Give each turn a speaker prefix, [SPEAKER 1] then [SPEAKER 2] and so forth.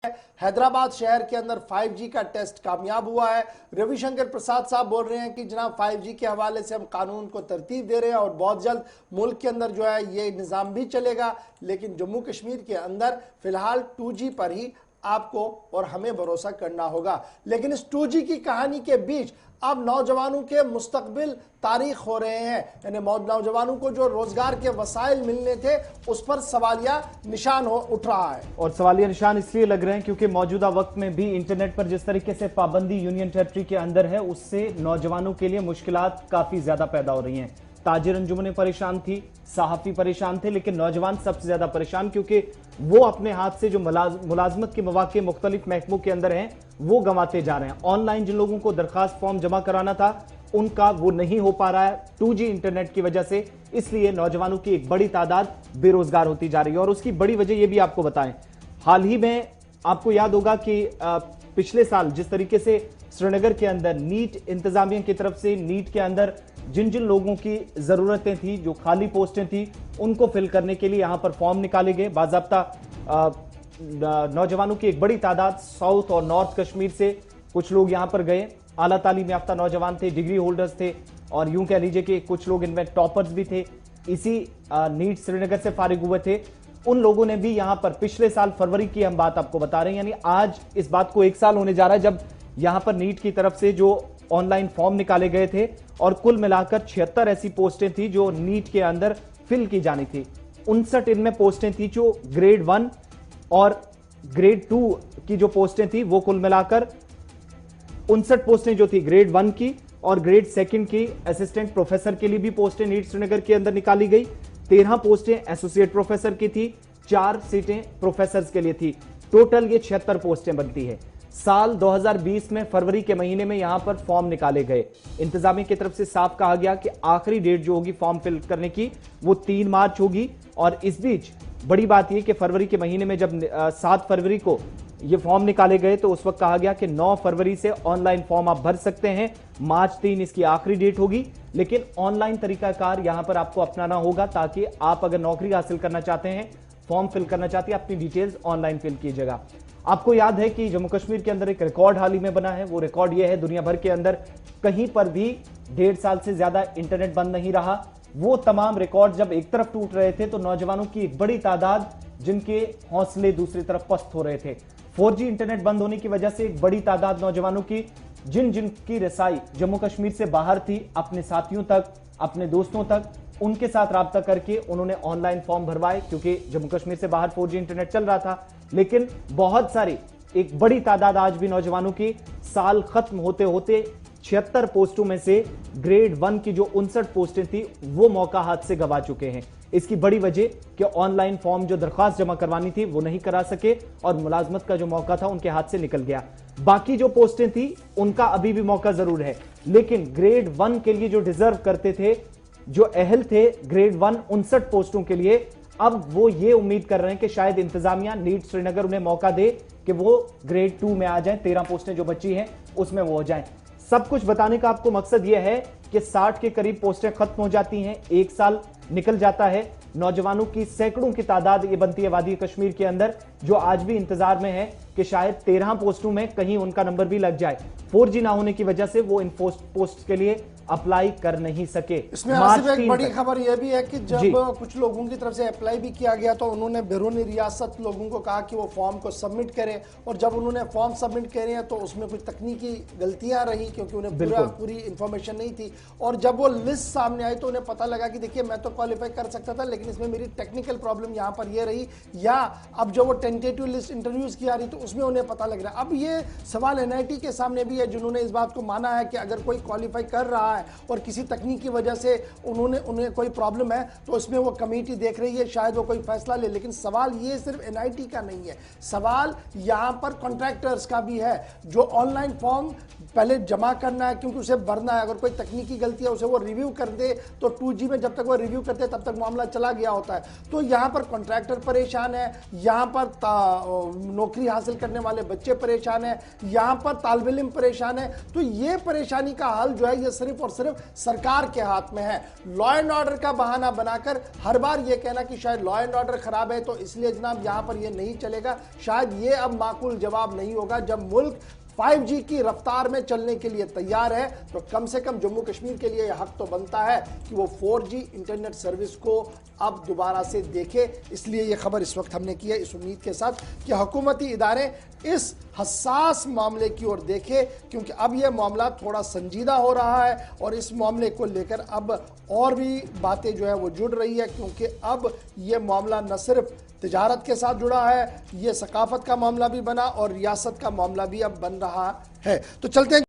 [SPEAKER 1] हैदराबाद शहर के अंदर 5G का टेस्ट कामयाब हुआ है। रविशंकर प्रसाद साहब बोल रहे हैं कि जनाब 5G के हवाले से हम कानून को तरतीब दे रहे हैं और बहुत जल्द मुल्क के अंदर जो है ये निज़ाम भी चलेगा, लेकिन जम्मू कश्मीर के अंदर फिलहाल 2G पर ही आपको और हमें भरोसा करना होगा। लेकिन इस 2G की कहानी के बीच अब नौजवानों के मुस्तकबिल तारीख हो रहे हैं, यानी नौजवानों को जो रोजगार के वसाइल मिलने थे उस पर सवालिया निशान उठ रहा है।
[SPEAKER 2] और सवालिया निशान इसलिए लग रहे हैं क्योंकि मौजूदा वक्त में भी इंटरनेट पर जिस तरीके से पाबंदी यूनियन टेरिटरी के अंदर है, उससे नौजवानों के लिए मुश्किलात काफी ज्यादा पैदा हो रही हैं। ताजिर अंजुमनें परेशान थी, सहाफी परेशान थे, लेकिन नौजवान सबसे ज्यादा परेशान क्योंकि वो अपने हाथ से जो मुलाजमत के मौके मुख्तलिफ महकमों के अंदर हैं वो गंवाते जा रहे हैं। ऑनलाइन जिन लोगों को दरखास्त फॉर्म जमा कराना था उनका वो नहीं हो पा रहा है 2G इंटरनेट की वजह से, इसलिए नौजवानों की एक बड़ी तादाद बेरोजगार होती जा रही है। और उसकी बड़ी वजह ये भी आपको बताएं, हाल ही में आपको याद होगा कि पिछले साल जिस तरीके से श्रीनगर के अंदर नीट इंतजामिया की तरफ से नीट के अंदर जिन जिन लोगों की जरूरतें थी, जो खाली पोस्टें थी, उनको फिल करने के लिए यहां पर फॉर्म निकाले गए। बाज़ाब्ता नौजवानों की एक बड़ी तादाद साउथ और नॉर्थ कश्मीर से कुछ लोग यहां पर गए, आला तालीम याफ्ता नौजवान थे, डिग्री होल्डर्स थे और यूं कह लीजिए कि कुछ लोग इनमें टॉपर्स भी थे, इसी नीट श्रीनगर से फारिग हुए थे। उन लोगों ने भी यहां पर पिछले साल फरवरी की हम बात आपको बता रहे हैं, यानी आज इस बात को 1 साल होने जा रहा है जब यहां पर नीट की तरफ से जो ऑनलाइन फॉर्म निकाले गए थे और कुल मिलाकर 76 ऐसी पोस्टें थी जो नीट के अंदर फिल की जानी थी। 59 इनमें पोस्टें थी जो ग्रेड 1 और ग्रेड 2 की जो पोस्टें थी वो कुल मिलाकर 59 पोस्टें जो थी ग्रेड 1 की और ग्रेड 2 की असिस्टेंट प्रोफेसर के लिए भी पोस्टें नीट श्रीनगर के अंदर निकाली गई। 13 पोस्टें एसोसिएट प्रोफेसर की थी, 4 सीटें प्रोफेसर के लिए थी। टोटल ये 76 पोस्टें बनती है। साल 2020 में फरवरी के महीने में यहां पर फॉर्म निकाले गए। इंतजामिया की तरफ से साफ कहा गया कि आखिरी डेट जो होगी फॉर्म फिल करने की वो 3 मार्च होगी। और इस बीच बड़ी बात यह कि फरवरी के महीने में जब 7 फरवरी को ये फॉर्म निकाले गए तो उस वक्त कहा गया कि 9 फरवरी से ऑनलाइन फॉर्म आप भर सकते हैं, मार्च 3 इसकी आखिरी डेट होगी। लेकिन ऑनलाइन तरीकाकार यहां पर आपको अपनाना होगा ताकि आप अगर नौकरी हासिल करना चाहते हैं, फॉर्म फिल करना चाहते हैं, अपनी डिटेल्स ऑनलाइन फिल कीजिएगा। आपको याद है कि जम्मू कश्मीर के अंदर एक रिकॉर्ड हाल ही में बना है, वो रिकॉर्ड ये है दुनिया भर के अंदर कहीं पर भी 1.5 साल से ज्यादा इंटरनेट बंद नहीं रहा। वो तमाम रिकॉर्ड जब एक तरफ टूट रहे थे तो नौजवानों की एक बड़ी तादाद जिनके हौसले दूसरी तरफ पस्त हो रहे थे। 4G इंटरनेट बंद होने की वजह से एक बड़ी तादाद नौजवानों की जिनकी रसाई जम्मू कश्मीर से बाहर थी, अपने साथियों तक, अपने दोस्तों तक, उनके साथ राब्ता करके उन्होंने ऑनलाइन फॉर्म भरवाए क्योंकि जम्मू कश्मीर से बाहर 4G इंटरनेट चल रहा था। लेकिन बहुत सारी एक बड़ी तादाद आज भी नौजवानों की साल खत्म होते होते 76 पोस्टों में से ग्रेड 1 की जो 59 पोस्टें थी वो मौका हाथ से गवा चुके हैं। इसकी बड़ी वजह कि ऑनलाइन फॉर्म जो दरखास्त जमा करवानी थी वो नहीं करा सके और मुलाजमत का जो मौका था उनके हाथ से निकल गया। बाकी जो पोस्टें थी उनका अभी भी मौका जरूर है, लेकिन ग्रेड 1 के लिए जो डिजर्व करते थे, जो अहल थे ग्रेड 1 59 पोस्टों के लिए, अब वो ये उम्मीद कर रहे हैं कि शायद इंतजामिया नीट श्रीनगर उन्हें मौका दे कि वो ग्रेड 2 में आ जाएं, 13 पोस्टें जो बची हैं उसमें वो हो जाएं। सब कुछ बताने का आपको मकसद यह है कि 60 के करीब पोस्टें खत्म हो जाती हैं, 1 साल निकल जाता है, नौजवानों की सैकड़ों की तादाद ये बनती है वादी कश्मीर के अंदर जो आज भी इंतजार में है कि शायद 13 पोस्टों में कहीं उनका नंबर भी लग जाए। 4G ना होने की वजह से वो इन पोस्ट के लिए अप्लाई कर नहीं सके।
[SPEAKER 1] इसमें एक बड़ी खबर यह भी है कि जब कुछ लोगों की तरफ से अप्लाई भी किया गया तो उन्होंने बैरूनी रियासत लोगों को कहा कि वो फॉर्म को सबमिट करें, और जब उन्होंने फॉर्म सबमिट करे हैं तो उसमें कुछ तकनीकी गलतियां रही क्योंकि उन्हें पूरी इंफॉर्मेशन नहीं थी। और जब वो लिस्ट सामने आई तो उन्हें पता लगा कि देखिए मैं तो क्वालिफाई कर सकता था, लेकिन इसमें मेरी टेक्निकल प्रॉब्लम यहाँ पर ये रही, या अब जो वो टेंटेटिव लिस्ट इंटरव्यूज की आ रही तो उसमें उन्हें पता लग रहा है। अब ये सवाल NIT के सामने भी है जिन्होंने इस बात को माना है कि अगर कोई क्वालिफाई कर रहा है और किसी तकनीकी वजह से उन्हें कोई प्रॉब्लम है तो उसमें वो कमेटी देख रही है, शायद वो कोई फैसला ले। लेकिन सवाल ये सिर्फ NIT का नहीं है, सवाल यहाँ पर कॉन्ट्रैक्टर्स का भी है जो ऑनलाइन फॉर्म पहले जमा करना है क्योंकि उसे भरना है, अगर कोई तकनीकी गलती है उसे वो रिव्यू कर दे तो 2G में जब तक वो रिव्यू करते तब तक मामला चला गया होता है। तो यहाँ पर कॉन्ट्रैक्टर परेशान है, यहाँ पर नौकरी हासिल करने वाले बच्चे परेशान है, यहाँ पर तालिब इल्म परेशान है। तो ये परेशानी का हल जो है ये सिर्फ और और सिर्फ सरकार के हाथ में है। लॉ एंड ऑर्डर का बहाना बनाकर हर बार यह कहना कि शायद लॉ एंड ऑर्डर खराब है तो इसलिए जनाब यहां पर यह नहीं चलेगा, शायद यह अब माकूल जवाब नहीं होगा। जब मुल्क 5G की रफ्तार में चलने के लिए तैयार है तो कम से कम जम्मू कश्मीर के लिए यह हक तो बनता है कि वो 4G इंटरनेट सर्विस को अब दोबारा से देखे। इसलिए यह खबर इस वक्त हमने की है इस उम्मीद के साथ कि हुकूमती इदारे इस हसास मामले की ओर देखे, क्योंकि अब यह मामला थोड़ा संजीदा हो रहा है और इस मामले को लेकर अब और भी बातें जो है वो जुड़ रही है, क्योंकि अब यह मामला न सिर्फ तिजारत के साथ जुड़ा है, यह सकाफत का मामला भी बना और रियासत का मामला भी अब बन रहा है। तो चलते हैं।